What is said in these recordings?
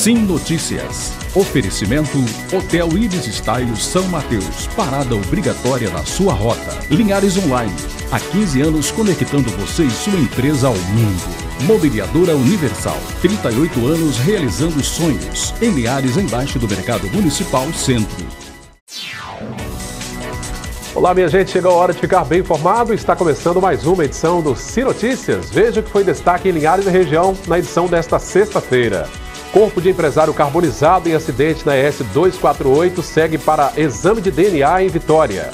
Sim Notícias. Oferecimento Hotel Ibis Style São Mateus. Parada obrigatória na sua rota. Linhares Online. Há 15 anos conectando você e sua empresa ao mundo. Mobiliadora Universal. 38 anos realizando sonhos. Em Linhares, embaixo do Mercado Municipal Centro. Olá, minha gente. Chegou a hora de ficar bem informado. Está começando mais uma edição do Sim Notícias. Veja o que foi destaque em Linhares e região na edição desta sexta-feira. Corpo de empresário carbonizado em acidente na ES 248 segue para exame de DNA em Vitória.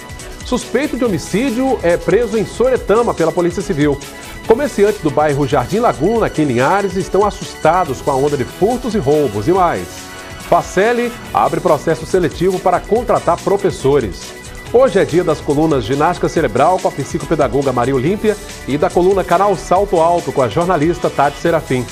Suspeito de homicídio é preso em Soretama pela Polícia Civil. Comerciantes do bairro Jardim Laguna, aqui em Linhares, estão assustados com a onda de furtos e roubos. E mais, Faceli abre processo seletivo para contratar professores. Hoje é dia das colunas Ginástica Cerebral com a psicopedagoga Maria Olímpia e da coluna Canal Salto Alto com a jornalista Tati Serafim.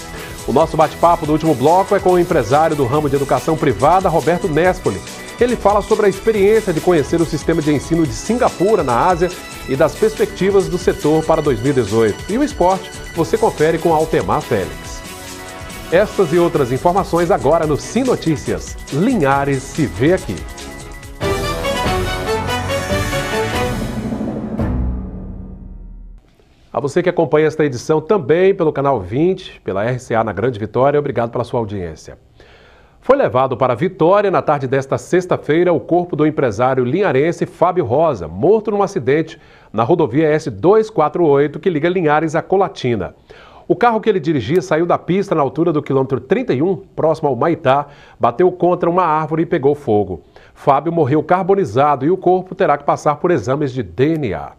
O nosso bate-papo do último bloco é com o empresário do ramo de educação privada, Roberto Nespoli. Ele fala sobre a experiência de conhecer o sistema de ensino de Singapura, na Ásia, e das perspectivas do setor para 2018. E o esporte você confere com Altemar Félix. Estas e outras informações agora no Sim Notícias. Linhares se vê aqui. A você que acompanha esta edição também pelo Canal 20, pela RCA na Grande Vitória, obrigado pela sua audiência. Foi levado para Vitória na tarde desta sexta-feira o corpo do empresário linharense Fábio Rosa, morto num acidente na rodovia S248 que liga Linhares a Colatina. O carro que ele dirigia saiu da pista na altura do quilômetro 31, próximo ao Maitá, bateu contra uma árvore e pegou fogo. Fábio morreu carbonizado e o corpo terá que passar por exames de DNA.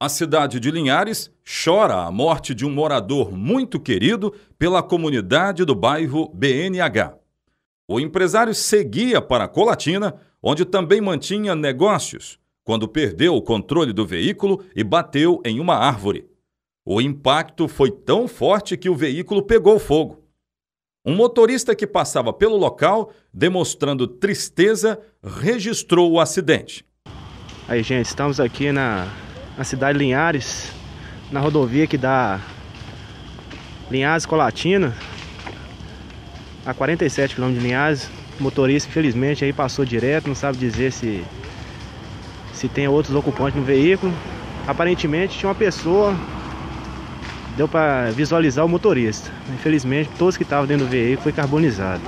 A cidade de Linhares chora a morte de um morador muito querido pela comunidade do bairro BNH. O empresário seguia para Colatina, onde também mantinha negócios, quando perdeu o controle do veículo e bateu em uma árvore. O impacto foi tão forte que o veículo pegou fogo. Um motorista que passava pelo local, demonstrando tristeza, registrou o acidente. Aí, gente, estamos aqui na cidade de Linhares, na rodovia que dá Linhares-Colatina, a 47 km de Linhares. O motorista, infelizmente, aí passou direto, não sabe dizer se tem outros ocupantes no veículo. Aparentemente tinha uma pessoa, deu para visualizar o motorista. Infelizmente, todos que estavam dentro do veículo foi carbonizado.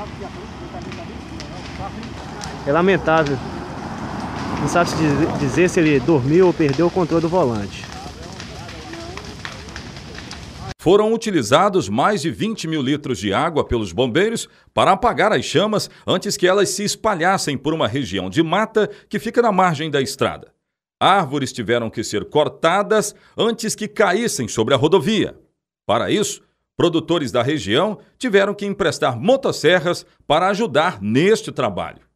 É lamentável. Não sabe se dizer se ele dormiu ou perdeu o controle do volante. Foram utilizados mais de 20 mil litros de água pelos bombeiros para apagar as chamas antes que elas se espalhassem por uma região de mata que fica na margem da estrada. Árvores tiveram que ser cortadas antes que caíssem sobre a rodovia. Para isso, produtores da região tiveram que emprestar motosserras para ajudar neste trabalho.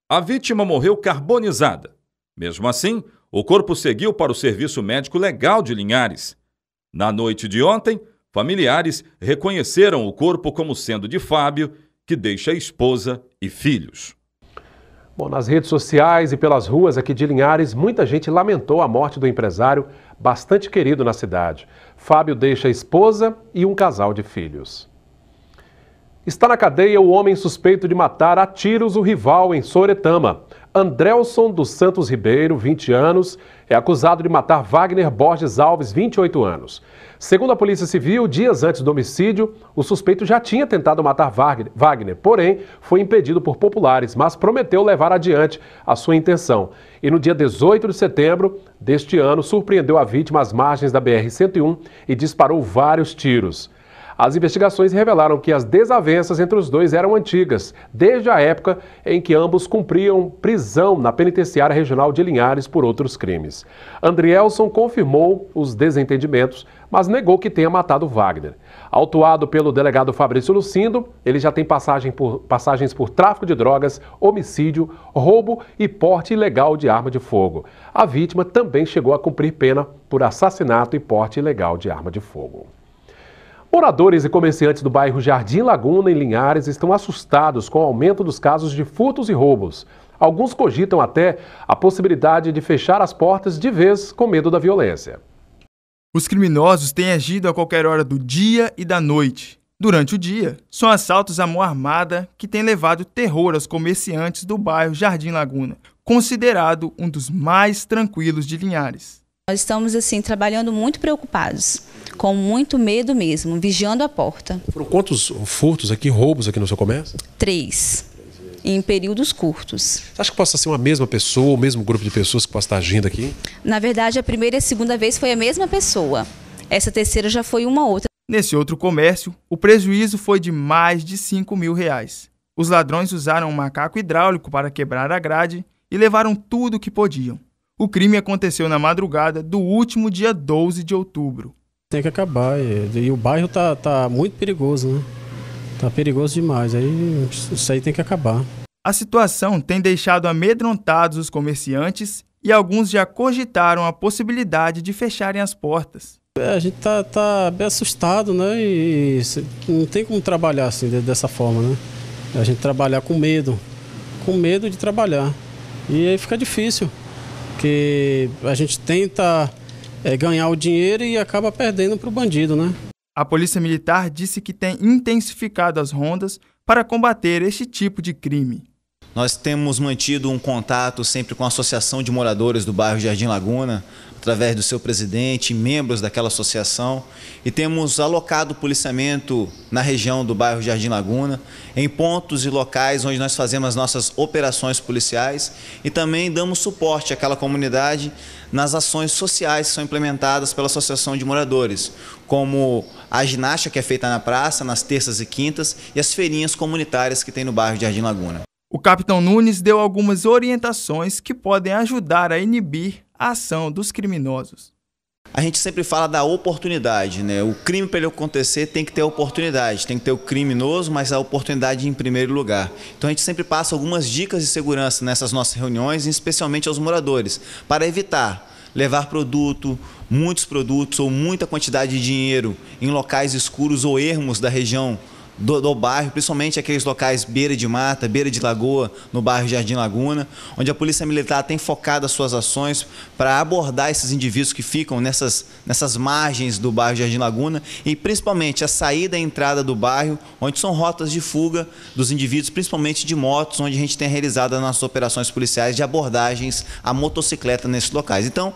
A vítima morreu carbonizada. Mesmo assim, o corpo seguiu para o Serviço Médico Legal de Linhares. Na noite de ontem, familiares reconheceram o corpo como sendo de Fábio, que deixa esposa e filhos. Bom, nas redes sociais e pelas ruas aqui de Linhares, muita gente lamentou a morte do empresário bastante querido na cidade. Fábio deixa esposa e um casal de filhos. Está na cadeia o homem suspeito de matar a tiros o rival em Soretama. Andrelson dos Santos Ribeiro, 20 anos, é acusado de matar Wagner Borges Alves, 28 anos. Segundo a Polícia Civil, dias antes do homicídio, o suspeito já tinha tentado matar Wagner, porém foi impedido por populares, mas prometeu levar adiante a sua intenção. E no dia 18 de setembro deste ano, surpreendeu a vítima às margens da BR-101 e disparou vários tiros. As investigações revelaram que as desavenças entre os dois eram antigas, desde a época em que ambos cumpriam prisão na penitenciária regional de Linhares por outros crimes. Andrielson confirmou os desentendimentos, mas negou que tenha matado Wagner. Autuado pelo delegado Fabrício Lucindo, ele já tem passagens por tráfico de drogas, homicídio, roubo e porte ilegal de arma de fogo. A vítima também chegou a cumprir pena por assassinato e porte ilegal de arma de fogo. Moradores e comerciantes do bairro Jardim Laguna, em Linhares, estão assustados com o aumento dos casos de furtos e roubos. Alguns cogitam até a possibilidade de fechar as portas de vez com medo da violência. Os criminosos têm agido a qualquer hora do dia e da noite. Durante o dia, são assaltos à mão armada que têm levado terror aos comerciantes do bairro Jardim Laguna, considerado um dos mais tranquilos de Linhares. Nós estamos assim trabalhando muito preocupados, com muito medo mesmo, vigiando a porta. Foram quantos furtos aqui, roubos aqui no seu comércio? 3, em períodos curtos. Você acha que possa ser uma mesma pessoa, o mesmo grupo de pessoas que possa estar agindo aqui? Na verdade, a primeira e a segunda vez foi a mesma pessoa. Essa terceira já foi uma outra. Nesse outro comércio, o prejuízo foi de mais de R$5.000. Os ladrões usaram um macaco hidráulico para quebrar a grade e levaram tudo o que podiam. O crime aconteceu na madrugada do último dia 12 de outubro. Tem que acabar, e o bairro tá muito perigoso, né? Tá perigoso demais, isso aí tem que acabar. A situação tem deixado amedrontados os comerciantes e alguns já cogitaram a possibilidade de fecharem as portas. A gente tá bem assustado, né? E não tem como trabalhar assim, dessa forma, né? A gente trabalhar com medo de trabalhar. E aí fica difícil, porque a gente tenta ganhar o dinheiro e acaba perdendo para o bandido, né? A Polícia Militar disse que tem intensificado as rondas para combater este tipo de crime. Nós temos mantido um contato sempre com a Associação de Moradores do bairro Jardim Laguna, através do seu presidente e membros daquela associação, e temos alocado policiamento na região do bairro Jardim Laguna, em pontos e locais onde nós fazemos as nossas operações policiais e também damos suporte àquela comunidade nas ações sociais que são implementadas pela Associação de Moradores, como a ginástica que é feita na praça, nas terças e quintas, e as feirinhas comunitárias que tem no bairro Jardim Laguna. O capitão Nunes deu algumas orientações que podem ajudar a inibir a ação dos criminosos. A gente sempre fala da oportunidade, né? O crime, para ele acontecer, tem que ter oportunidade, tem que ter o criminoso, mas a oportunidade em primeiro lugar. Então a gente sempre passa algumas dicas de segurança nessas nossas reuniões, especialmente aos moradores, para evitar levar muitos produtos ou muita quantidade de dinheiro em locais escuros ou ermos da região do bairro, principalmente aqueles locais beira de mata, beira de lagoa, no bairro Jardim Laguna, onde a Polícia Militar tem focado as suas ações para abordar esses indivíduos que ficam nessas margens do bairro Jardim Laguna e principalmente a saída e a entrada do bairro, onde são rotas de fuga dos indivíduos, principalmente de motos, onde a gente tem realizado as nossas operações policiais de abordagens à motocicleta nesses locais. Então,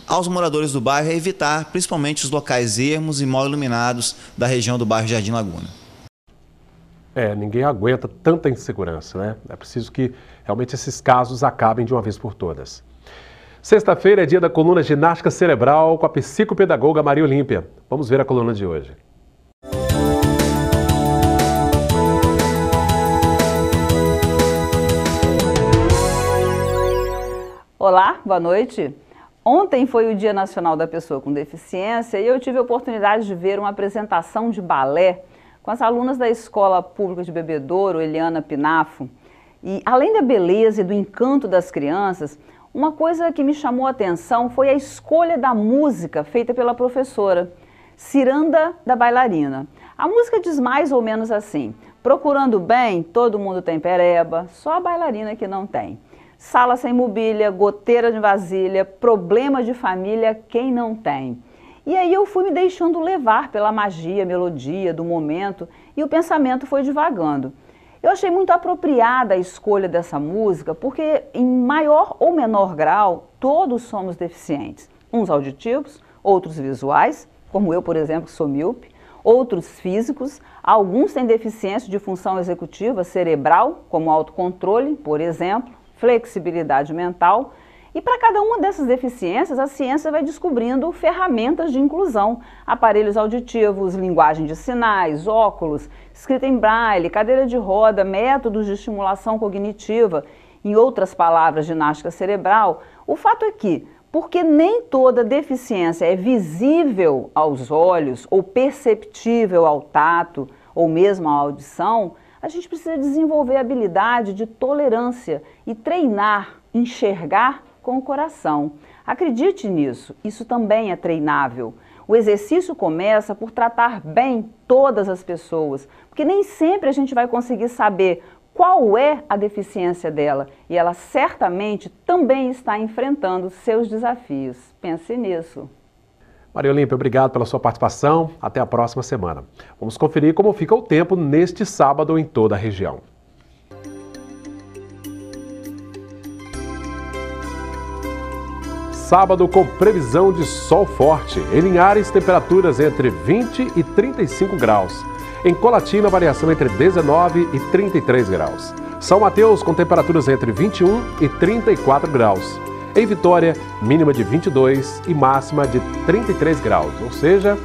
aos moradores do bairro é evitar principalmente os locais ermos e mal iluminados da região do bairro Jardim Laguna. Ninguém aguenta tanta insegurança, né? É preciso que realmente esses casos acabem de uma vez por todas. Sexta-feira é dia da coluna Ginástica Cerebral com a psicopedagoga Maria Olímpia. Vamos ver a coluna de hoje. Olá, boa noite. Ontem foi o Dia Nacional da Pessoa com Deficiência e eu tive a oportunidade de ver uma apresentação de balé com as alunas da Escola Pública de Bebedouro, Eliana Pinafo. E além da beleza e do encanto das crianças, uma coisa que me chamou a atenção foi a escolha da música feita pela professora, Ciranda da Bailarina. A música diz mais ou menos assim: procurando bem, todo mundo tem pereba, só a bailarina que não tem. Sala sem mobília, goteira de vasilha, problema de família, quem não tem? E aí eu fui me deixando levar pela magia, melodia do momento e o pensamento foi divagando. Eu achei muito apropriada a escolha dessa música porque em maior ou menor grau todos somos deficientes. Uns auditivos, outros visuais, como eu, por exemplo, que sou míope, outros físicos, alguns têm deficiência de função executiva cerebral, como autocontrole, por exemplo, flexibilidade mental. E para cada uma dessas deficiências, a ciência vai descobrindo ferramentas de inclusão, aparelhos auditivos, linguagem de sinais, óculos, escrita em braille, cadeira de roda, métodos de estimulação cognitiva, em outras palavras, ginástica cerebral. O fato é que, porque nem toda deficiência é visível aos olhos ou perceptível ao tato ou mesmo à audição, a gente precisa desenvolver a habilidade de tolerância e treinar, enxergar com o coração. Acredite nisso, isso também é treinável. O exercício começa por tratar bem todas as pessoas, porque nem sempre a gente vai conseguir saber qual é a deficiência dela e ela certamente também está enfrentando seus desafios. Pense nisso. Maria Olímpia, obrigado pela sua participação. Até a próxima semana. Vamos conferir como fica o tempo neste sábado em toda a região. Sábado com previsão de sol forte. Em Linhares, temperaturas entre 20 e 35 graus. Em Colatina, variação entre 19 e 33 graus. São Mateus, com temperaturas entre 21 e 34 graus. Em Vitória, mínima de 22 e máxima de 33 graus, ou seja,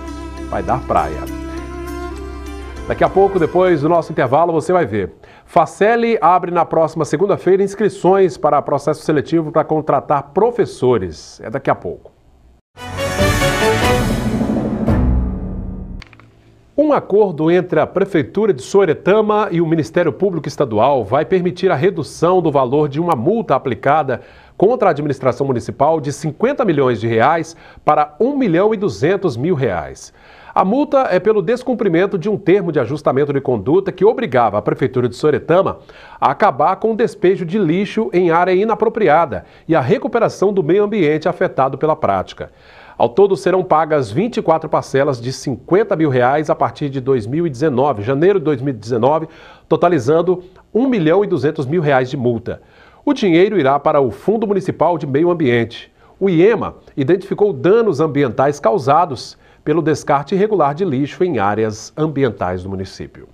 vai dar praia. Daqui a pouco, depois do nosso intervalo, você vai ver. Faceli abre na próxima segunda-feira inscrições para processo seletivo para contratar professores. É daqui a pouco. Um acordo entre a Prefeitura de Sooretama e o Ministério Público Estadual vai permitir a redução do valor de uma multa aplicada contra a administração municipal de R$ 50 milhões para R$ 1.200.000. A multa é pelo descumprimento de um termo de ajustamento de conduta que obrigava a Prefeitura de Sooretama a acabar com o despejo de lixo em área inapropriada e a recuperação do meio ambiente afetado pela prática. Ao todo, serão pagas 24 parcelas de R$ 50 mil a partir de 2019, janeiro de 2019, totalizando R$ 1.200.000 de multa. O dinheiro irá para o Fundo Municipal de Meio Ambiente. O IEMA identificou danos ambientais causados pelo descarte irregular de lixo em áreas ambientais do município.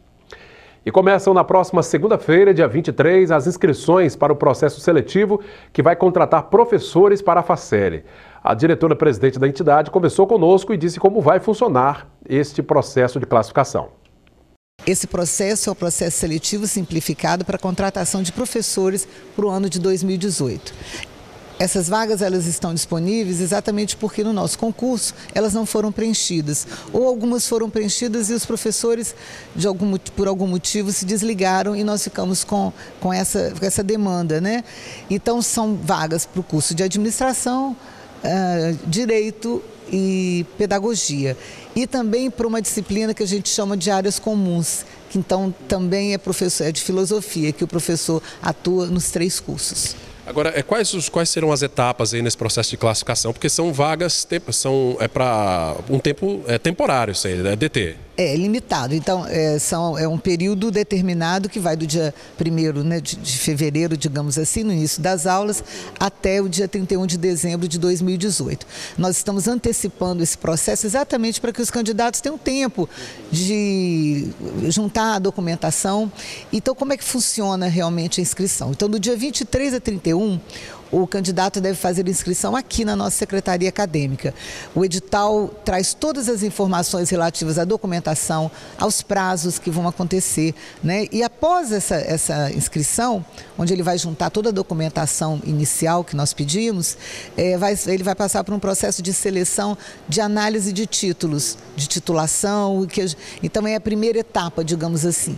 E começam na próxima segunda-feira, dia 23, as inscrições para o processo seletivo que vai contratar professores para a Faceli. A diretora-presidente da entidade conversou conosco e disse como vai funcionar este processo de classificação. Esse processo é o processo seletivo simplificado para a contratação de professores para o ano de 2018. Essas vagas elas estão disponíveis exatamente porque no nosso concurso elas não foram preenchidas. Ou algumas foram preenchidas e os professores, por algum motivo, se desligaram e nós ficamos com essa demanda, né? Então são vagas para o curso de administração, direito e pedagogia. E também para uma disciplina que a gente chama de áreas comuns, que então também é de filosofia, que o professor atua nos 3 cursos. Agora, quais serão as etapas aí nesse processo de classificação? Porque são vagas, para um tempo temporário, isso aí, é DT. É limitado, então é um período determinado que vai do dia 1º, né, de fevereiro, digamos assim, no início das aulas, até o dia 31 de dezembro de 2018. Nós estamos antecipando esse processo exatamente para que os candidatos tenham tempo de juntar a documentação. Então, como é que funciona realmente a inscrição? Então, do dia 23 a 31, o candidato deve fazer inscrição aqui na nossa secretaria acadêmica. O edital traz todas as informações relativas à documentação, aos prazos que vão acontecer, né? E após essa inscrição, onde ele vai juntar toda a documentação inicial que nós pedimos, ele vai passar por um processo de seleção de análise de títulos, de titulação. Então é a primeira etapa, digamos assim.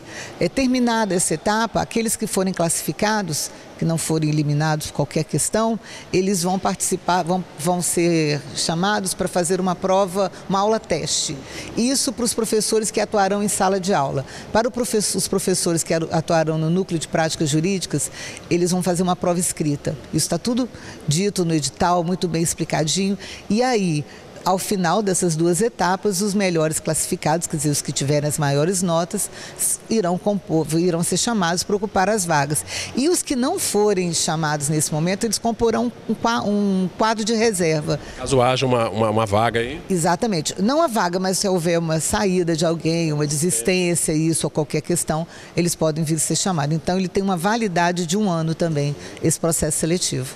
Terminada essa etapa, aqueles que forem classificados, que não forem eliminados por qualquer questão, eles vão participar, vão ser chamados para fazer uma prova, uma aula teste. Isso para os professores que atuarão em sala de aula. Para os professores que atuarão no núcleo de práticas jurídicas, eles vão fazer uma prova escrita. Isso está tudo dito no edital, muito bem explicadinho. E aí, ao final dessas 2 etapas, os melhores classificados, quer dizer, os que tiverem as maiores notas, irão ser chamados para ocupar as vagas. E os que não forem chamados nesse momento, eles comporão um quadro de reserva. Caso haja uma vaga aí? Exatamente. Não a vaga, mas se houver uma saída de alguém, uma desistência, isso ou qualquer questão, eles podem vir a ser chamados. Então, ele tem uma validade de 1 ano também, esse processo seletivo.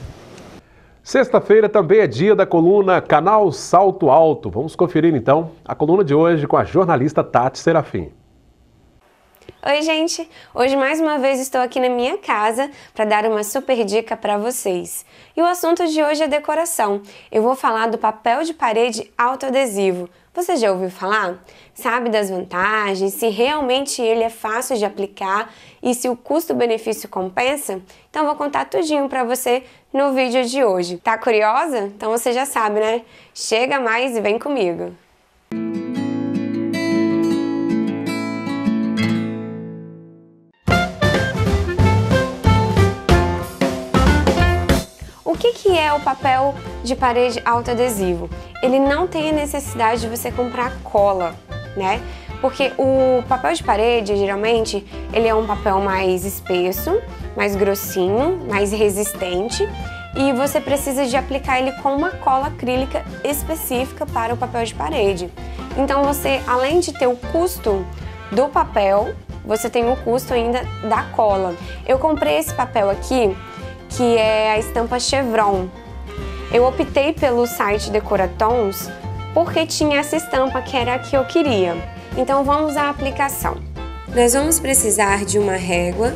Sexta-feira também é dia da coluna Canal Salto Alto. Vamos conferir então a coluna de hoje com a jornalista Tati Serafim. Oi, gente! Hoje mais uma vez estou aqui na minha casa para dar uma super dica para vocês. E o assunto de hoje é decoração. Eu vou falar do papel de parede autoadesivo. Você já ouviu falar? Sabe das vantagens, se realmente ele é fácil de aplicar e se o custo-benefício compensa? Então vou contar tudinho para você no vídeo de hoje. Tá curiosa? Então você já sabe, né? Chega mais e vem comigo! O que é o papel de parede autoadesivo? Ele não tem a necessidade de você comprar cola, né? Porque o papel de parede, geralmente, ele é um papel mais espesso, mais grossinho, mais resistente, e você precisa de aplicar ele com uma cola acrílica específica para o papel de parede. Então você, além de ter o custo do papel, você tem o custo ainda da cola. Eu comprei esse papel aqui, que é a estampa Chevron. Eu optei pelo site Decoratons porque tinha essa estampa que era a que eu queria. Então vamos à aplicação. Nós vamos precisar de uma régua,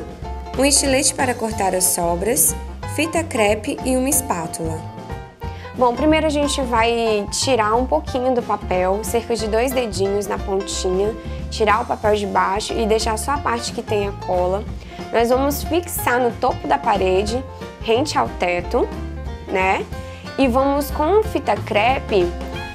um estilete para cortar as sobras, fita crepe e uma espátula. Bom, primeiro a gente vai tirar um pouquinho do papel, cerca de 2 dedinhos na pontinha, tirar o papel de baixo e deixar só a parte que tem a cola. Nós vamos fixar no topo da parede, rente ao teto, né? E vamos com fita crepe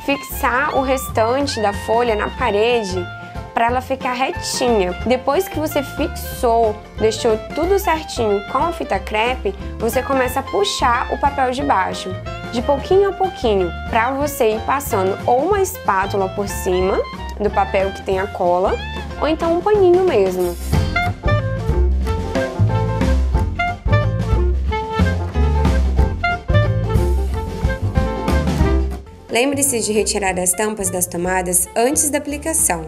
fixar o restante da folha na parede para ela ficar retinha. Depois que você fixou, deixou tudo certinho com a fita crepe, você começa a puxar o papel de baixo, de pouquinho a pouquinho, para você ir passando ou uma espátula por cima do papel que tem a cola, ou então um paninho mesmo. Lembre-se de retirar as tampas das tomadas antes da aplicação.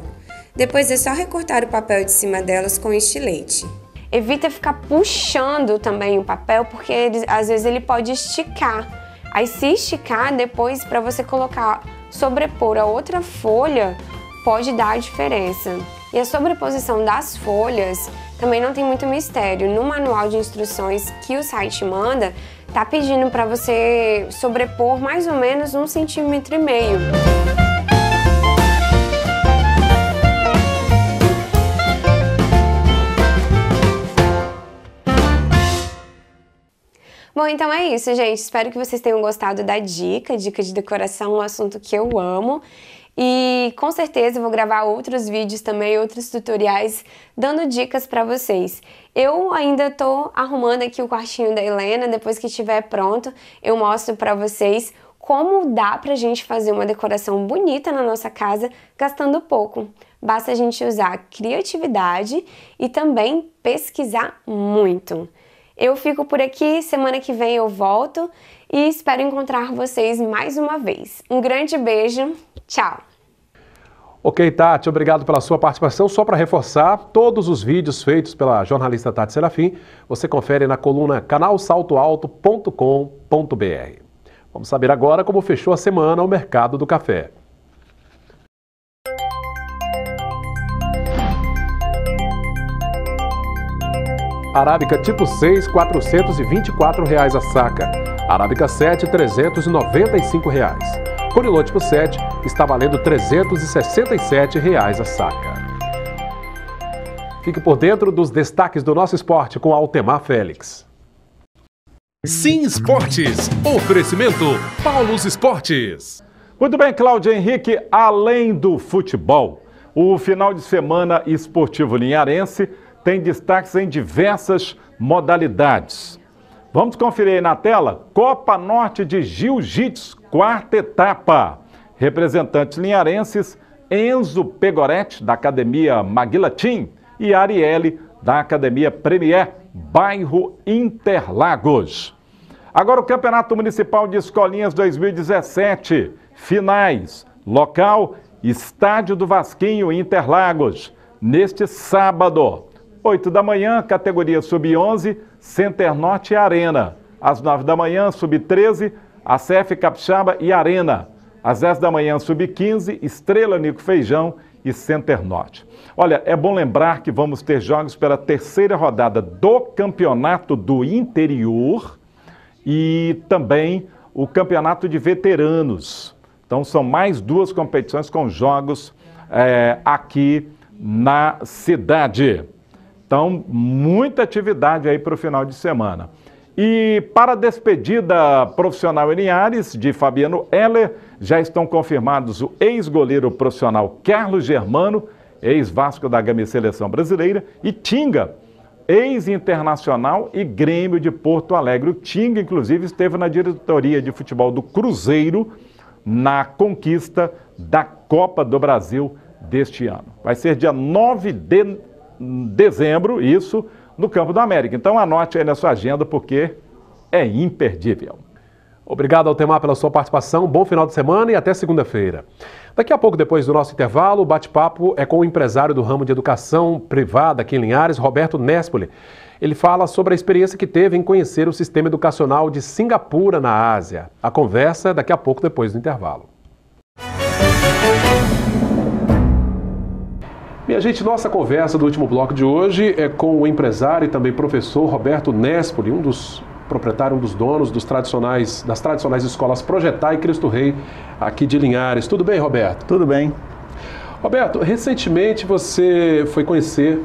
Depois é só recortar o papel de cima delas com estilete. Evita ficar puxando também o papel, porque às vezes ele pode esticar. Aí se esticar, depois para você colocar, sobrepor a outra folha, pode dar a diferença. E a sobreposição das folhas também não tem muito mistério. No manual de instruções que o site manda, tá pedindo para você sobrepor mais ou menos 1,5 cm. Bom, então é isso, gente. Espero que vocês tenham gostado da dica de decoração, um assunto que eu amo. E com certeza eu vou gravar outros vídeos também, outros tutoriais, dando dicas para vocês. Eu ainda tô arrumando aqui o quartinho da Helena, depois que estiver pronto, eu mostro para vocês como dá pra gente fazer uma decoração bonita na nossa casa gastando pouco. Basta a gente usar criatividade e também pesquisar muito. Eu fico por aqui, semana que vem eu volto e espero encontrar vocês mais uma vez. Um grande beijo, tchau! Ok, Tati, obrigado pela sua participação. Só para reforçar, todos os vídeos feitos pela jornalista Tati Serafim, você confere na coluna canalsaltoalto.com.br. Vamos saber agora como fechou a semana o mercado do café. Arábica tipo 6, R$ 424 a saca. Arábica 7, R$ 395. Conilon tipo 7 está valendo R$ 367 a saca. Fique por dentro dos destaques do nosso esporte com Altemar Félix. Sim Esportes. Oferecimento Paulus Esportes. Muito bem, Cláudio Henrique, além do futebol, o final de semana esportivo linharense tem destaques em diversas modalidades. Vamos conferir aí na tela, Copa Norte de Jiu-Jitsu, quarta etapa. Representantes linharenses, Enzo Pegoretti, da Academia Maguila Team, e Arielle, da Academia Premier, bairro Interlagos. Agora o Campeonato Municipal de Escolinhas 2017, finais, local, Estádio do Vasquinho, Interlagos, neste sábado. 8 da manhã, categoria Sub-11, Center Norte e Arena. Às 9 da manhã, Sub-13, ACF Capixaba e Arena. Às 10 da manhã, Sub-15, Estrela Nico Feijão e Center Norte. Olha, é bom lembrar que vamos ter jogos pela terceira rodada do Campeonato do Interior e também o Campeonato de Veteranos. Então, são mais 2 competições com jogos aqui na cidade. Então, muita atividade aí para o final de semana. E para a despedida profissional em Linhares, de Fabiano Heller, já estão confirmados o ex-goleiro profissional Carlos Germano, ex-Vasco da Gama e Seleção Brasileira, e Tinga, ex-Internacional e Grêmio de Porto Alegre. O Tinga, inclusive, esteve na diretoria de futebol do Cruzeiro na conquista da Copa do Brasil deste ano. Vai ser dia 9 de dezembro, isso, no Campo do América. Então anote aí na sua agenda, porque é imperdível. Obrigado, Altemar, pela sua participação. Bom final de semana e até segunda-feira. Daqui a pouco, depois do nosso intervalo, o bate-papo é com o empresário do ramo de educação privada aqui em Linhares, Roberto Nespoli. Ele fala sobre a experiência que teve em conhecer o sistema educacional de Singapura, na Ásia. A conversa é daqui a pouco, depois do intervalo. Minha gente, nossa conversa do último bloco de hoje é com o empresário e também professor Roberto Nespoli, um dos proprietários, um dos donos das tradicionais escolas Projetar e Cristo Rei aqui de Linhares. Tudo bem, Roberto? Tudo bem. Roberto, recentemente você foi conhecer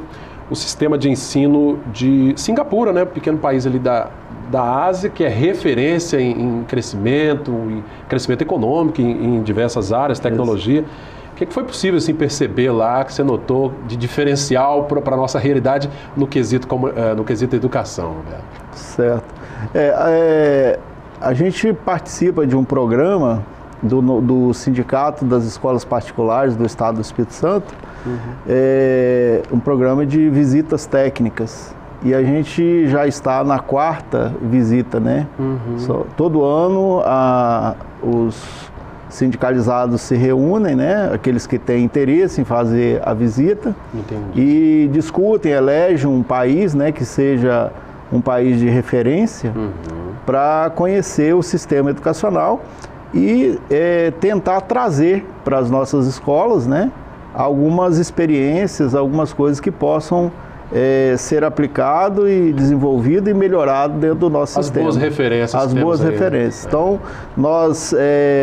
o sistema de ensino de Singapura, né? Um pequeno país ali da Ásia, que é referência em crescimento econômico em diversas áreas, tecnologia. O que foi possível assim, perceber lá, que você notou de diferencial para a nossa realidade no quesito educação, Roberto? Certo. A gente participa de um programa do Sindicato das Escolas Particulares do Estado do Espírito Santo, um programa de visitas técnicas. E a gente já está na 4ª visita, né? Todo ano os sindicalizados se reúnem, né? Aqueles que têm interesse em fazer a visita. Entendi. E discutem, elegem um país, né, que seja um país de referência para conhecer o sistema educacional e tentar trazer para as nossas escolas, né, algumas experiências, algumas coisas que possam ser aplicado e desenvolvido e melhorado dentro do nosso sistema. As boas referências. As boas referências. Então, nós,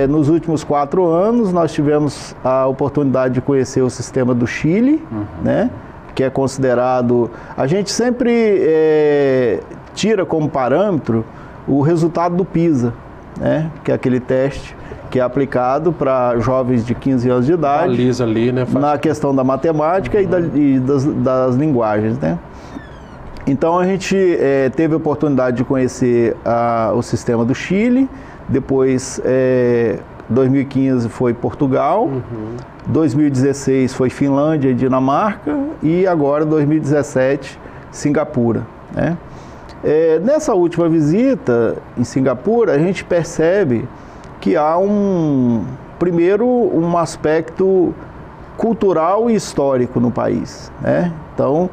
nos últimos 4 anos, nós tivemos a oportunidade de conhecer o sistema do Chile, né? Que é considerado... A gente sempre tira como parâmetro o resultado do PISA, né? Que é aquele teste que é aplicado para jovens de 15 anos de idade. Analisa ali, né? Na questão da matemática e das linguagens, né? Então a gente teve a oportunidade de conhecer o sistema do Chile, depois 2015 foi Portugal, 2016 foi Finlândia e Dinamarca e agora 2017 Singapura, né? Nessa última visita em Singapura a gente percebe que há primeiro um aspecto cultural e histórico no país, né? Então,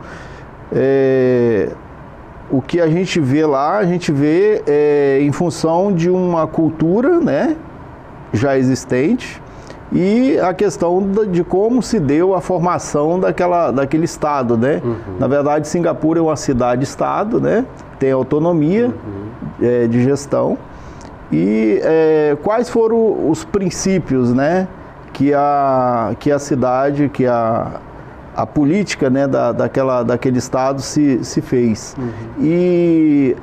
o que a gente vê lá, a gente vê em função de uma cultura, né, já existente, e a questão de como se deu a formação daquele estado, né? Na verdade, Singapura é uma cidade-estado, né? Tem autonomia de gestão. E quais foram os princípios, né, que a cidade, que a política, né, daquele estado se fez. E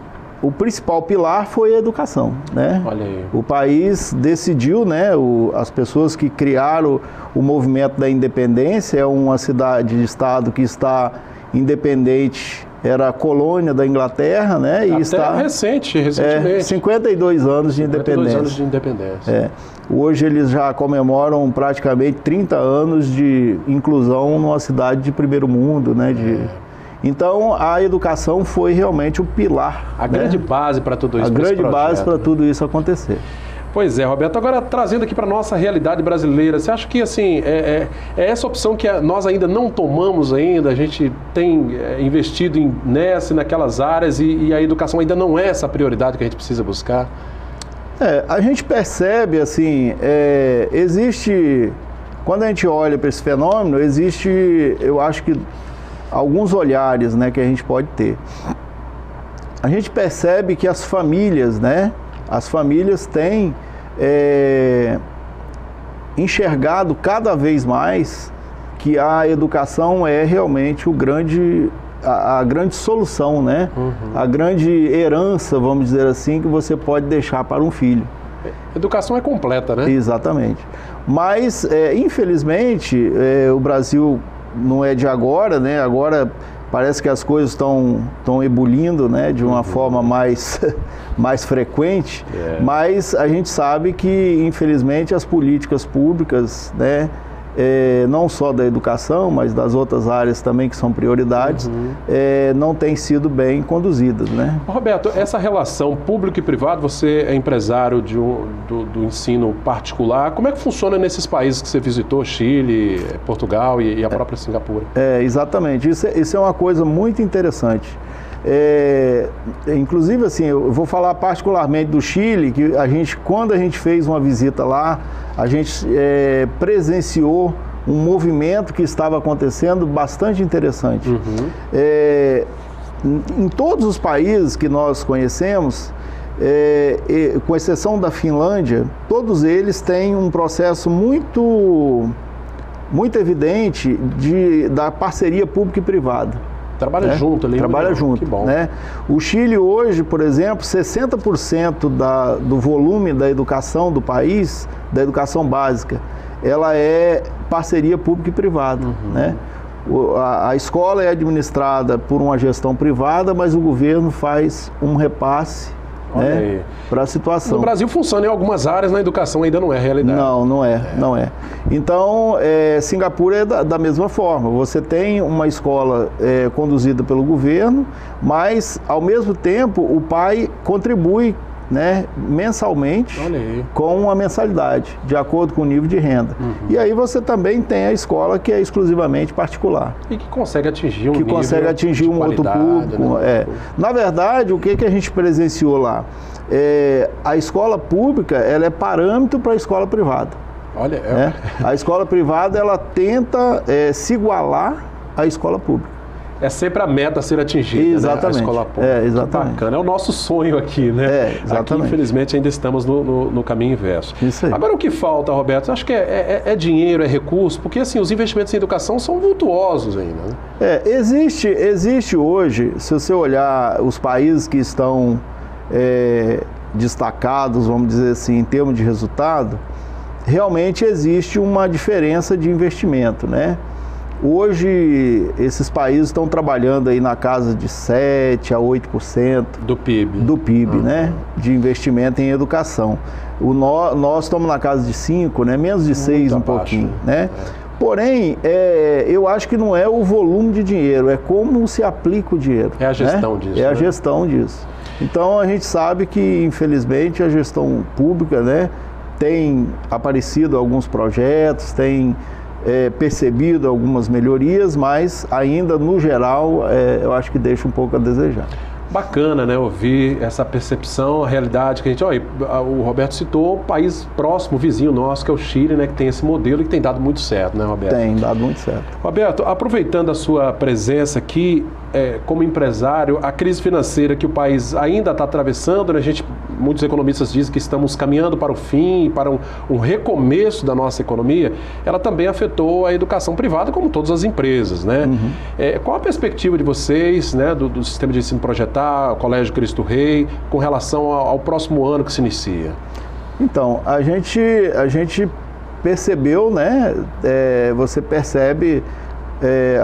o principal pilar foi a educação, né? Olha aí. O país decidiu, né, as pessoas que criaram o movimento da independência, é uma cidade-estado que está independente, era a colônia da Inglaterra, né? E está recentemente. 52 anos de independência. 52 anos de independência. Hoje eles já comemoram praticamente 30 anos de inclusão numa cidade de primeiro mundo, né? Então a educação foi realmente o pilar. A grande base para tudo isso. A grande base para tudo isso acontecer. Pois é, Roberto. Agora, trazendo aqui para a nossa realidade brasileira, você acha que assim, é essa opção que nós ainda não tomamos ainda, a gente tem investido nessa e naquelas áreas e a educação ainda não é essa prioridade que a gente precisa buscar? A gente percebe, assim, existe, quando a gente olha para esse fenômeno, existe, eu acho que, alguns olhares, né, que a gente pode ter. A gente percebe que as famílias, né, as famílias têm enxergado cada vez mais que a educação é realmente a grande solução, né? A grande herança, vamos dizer assim, que você pode deixar para um filho. Educação é completa, né? Exatamente. Mas, infelizmente, o Brasil não é de agora, né? Agora Parece que as coisas estão ebulindo, né, de uma forma mais frequente, mas a gente sabe que, infelizmente, as políticas públicas, né, não só da educação, mas das outras áreas também que são prioridades, não têm sido bem conduzidas, né? Roberto, essa relação público e privado, você é empresário do ensino particular, como é que funciona nesses países que você visitou, Chile, Portugal e a própria Singapura? Exatamente, isso é uma coisa muito interessante. Inclusive, assim, eu vou falar particularmente do Chile, que quando a gente fez uma visita lá, a gente presenciou um movimento que estava acontecendo bastante interessante. Em todos os países que nós conhecemos, com exceção da Finlândia, todos eles têm um processo muito evidente da parceria pública e privada. Trabalha junto ali. Trabalha junto. Que bom. Né? O Chile hoje, por exemplo, 60% do volume da educação do país, da educação básica, ela é parceria pública e privada. Né? A escola é administrada por uma gestão privada, mas o governo faz um repasse, né, para a situação. No Brasil funciona em algumas áreas, na educação ainda não é realidade. Não é. Então, Singapura é da mesma forma. Você tem uma escola conduzida pelo governo, mas, ao mesmo tempo, o pai contribui, né, mensalmente com uma mensalidade, de acordo com o nível de renda. E aí você também tem a escola que é exclusivamente particular. E que consegue atingir um outro público. Né? Na verdade, o que a gente presenciou lá? A escola pública, ela é parâmetro para a escola privada. A escola privada, ela tenta se igualar à escola pública. É sempre a meta a ser atingida, exatamente, né? A escola pública. Exatamente. Bacana, é o nosso sonho aqui, né? Exatamente. Aqui, infelizmente, ainda estamos no caminho inverso. Isso aí. Agora, o que falta, Roberto? Acho que é dinheiro, é recurso, porque assim, os investimentos em educação são vultuosos ainda, né? Existe hoje, se você olhar os países que estão destacados, vamos dizer assim, em termos de resultado, realmente existe uma diferença de investimento, né? Hoje, esses países estão trabalhando aí na casa de 7% a 8% do PIB, né, de investimento em educação. Nós estamos na casa de 5%, né, menos de 6% um pouquinho, né? Porém, eu acho que não é o volume de dinheiro, é como se aplica o dinheiro. É a gestão disso. A gestão disso. Então, a gente sabe que, infelizmente, a gestão pública, né, tem aparecido alguns projetos, tem percebido algumas melhorias, mas ainda, no geral, eu acho que deixa um pouco a desejar. Bacana, né, ouvir essa percepção, a realidade que a gente... Olha, o Roberto citou um país próximo, vizinho nosso, que é o Chile, né, que tem esse modelo e que tem dado muito certo, né, Roberto? Tem dado muito certo. Roberto, aproveitando a sua presença aqui, como empresário, a crise financeira que o país ainda está atravessando, né, muitos economistas dizem que estamos caminhando para o fim, para um recomeço da nossa economia, ela também afetou a educação privada, como todas as empresas, né? Qual a perspectiva de vocês, né, do sistema de ensino projetar, o Colégio Cristo Rei, com relação ao próximo ano que se inicia? Então, a gente percebeu, né, você percebe,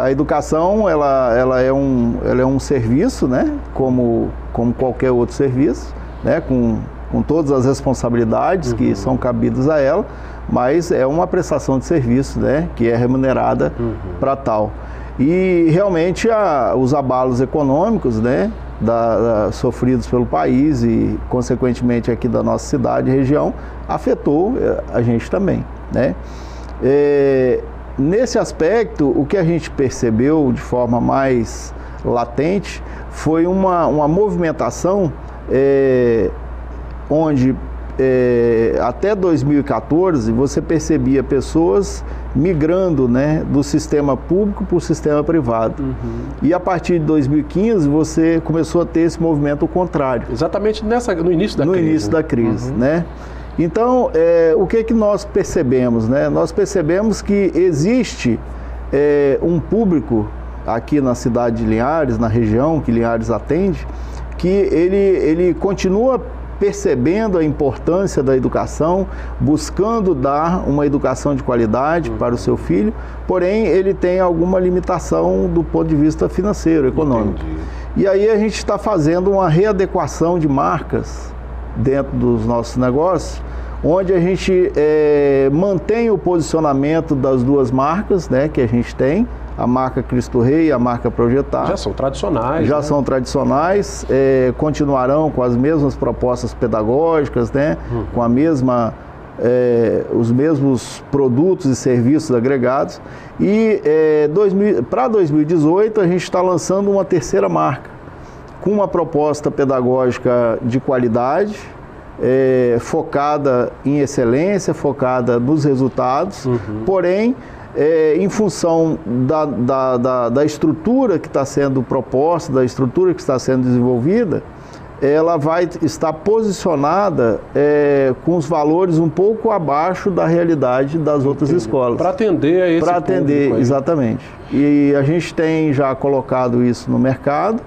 a educação, ela é um serviço, né, como qualquer outro serviço, né, com todas as responsabilidades que são cabidas a ela, mas é uma prestação de serviço, né, que é remunerada para tal. E realmente os abalos econômicos, né, sofridos pelo país e, consequentemente, aqui da nossa cidade e região, afetou a gente também, né? Nesse aspecto, o que a gente percebeu de forma mais latente foi uma movimentação onde até 2014 você percebia pessoas migrando, né, do sistema público para o sistema privado. E a partir de 2015 você começou a ter esse movimento contrário. Exatamente no início da crise. No início da crise, né? Então, o que nós percebemos, né? Nós percebemos que existe um público aqui na cidade de Linhares, na região que Linhares atende, que ele continua percebendo a importância da educação, buscando dar uma educação de qualidade para o seu filho, porém ele tem alguma limitação do ponto de vista financeiro, econômico. Entendi. E aí a gente está fazendo uma readequação de marcas dentro dos nossos negócios, onde a gente mantém o posicionamento das duas marcas, né, que a gente tem, a marca Cristo Rei e a marca Projetar. Já são tradicionais. Já, né? São tradicionais, continuarão com as mesmas propostas pedagógicas, né, com a mesma, os mesmos produtos e serviços agregados. E para 2018 a gente está lançando uma terceira marca, com uma proposta pedagógica de qualidade, focada em excelência, focada nos resultados, porém, em função da estrutura que está sendo proposta, da estrutura que está sendo desenvolvida, ela vai estar posicionada com os valores um pouco abaixo da realidade das outras escolas. Para atender a esse Para atender, exatamente. E a gente tem já colocado isso no mercado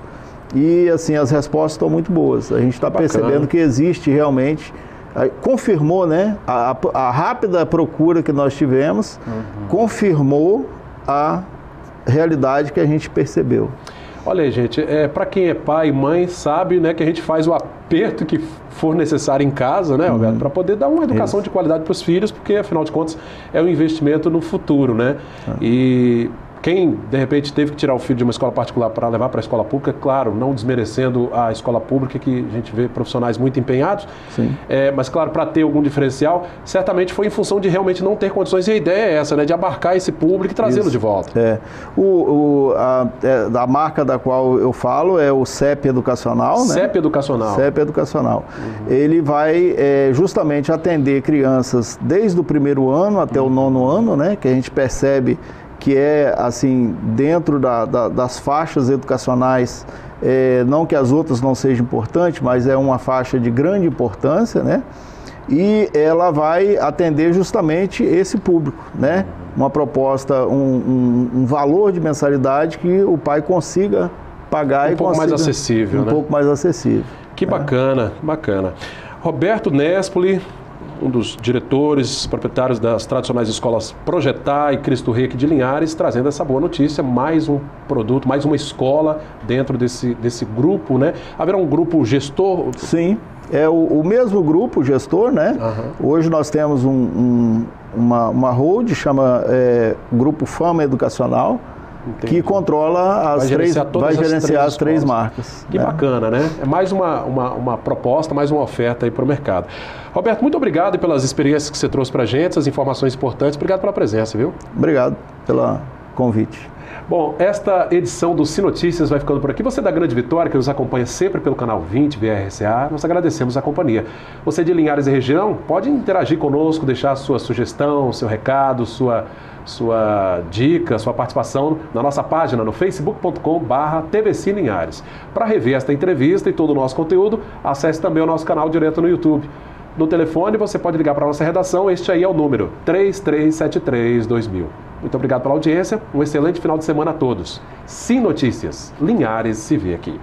e assim as respostas estão muito boas. A gente está percebendo que existe realmente... Confirmou, né? A rápida procura que nós tivemos confirmou a realidade que a gente percebeu. Olha aí, gente, para quem é pai e mãe sabe, né, que a gente faz o aperto que for necessário em casa, né, Roberto, para poder dar uma educação de qualidade para os filhos, porque afinal de contas é um investimento no futuro, né? E quem, de repente, teve que tirar o filho de uma escola particular para levar para a escola pública, claro, não desmerecendo a escola pública, que a gente vê profissionais muito empenhados, mas, claro, para ter algum diferencial, certamente foi em função de realmente não ter condições, e a ideia é essa, né, de abarcar esse público e trazê-lo de volta. A marca da qual eu falo é o CEP Educacional, né? CEP Educacional. CEP Educacional. Ele vai justamente atender crianças desde o primeiro ano até o 9º ano, né, que a gente percebe que é, assim, dentro das faixas educacionais, não que as outras não sejam importantes, mas é uma faixa de grande importância, né? E ela vai atender justamente esse público, né? Uma proposta, um valor de mensalidade que o pai consiga pagar um pouco mais acessível, né? Um pouco mais acessível. Que bacana, bacana. Roberto Nespoli, um dos diretores, proprietários das tradicionais escolas Projetar e Cristo Rei aqui de Linhares, trazendo essa boa notícia, mais um produto, mais uma escola dentro desse grupo, né? Haverá um grupo gestor? Sim, é o mesmo grupo gestor, né? Hoje nós temos uma hold, chama Grupo Fama Educacional, que controla vai gerenciar as três marcas. Que bacana, né? É mais uma proposta, mais uma oferta aí para o mercado. Roberto, muito obrigado pelas experiências que você trouxe para a gente, essas informações importantes. Obrigado pela presença, viu? Obrigado pelo convite. Bom, esta edição do Sinotícias vai ficando por aqui. Você da Grande Vitória, que nos acompanha sempre pelo canal 20 VRCA, nós agradecemos a companhia. Você de Linhares e região, pode interagir conosco, deixar a sua sugestão, seu recado, sua dica, sua participação na nossa página no facebook.com/TVC Linhares. Para rever esta entrevista e todo o nosso conteúdo, acesse também o nosso canal direto no YouTube. No telefone você pode ligar para a nossa redação, este aí é o número 3373-2000. Muito obrigado pela audiência, um excelente final de semana a todos. Sim Notícias, Linhares se vê aqui.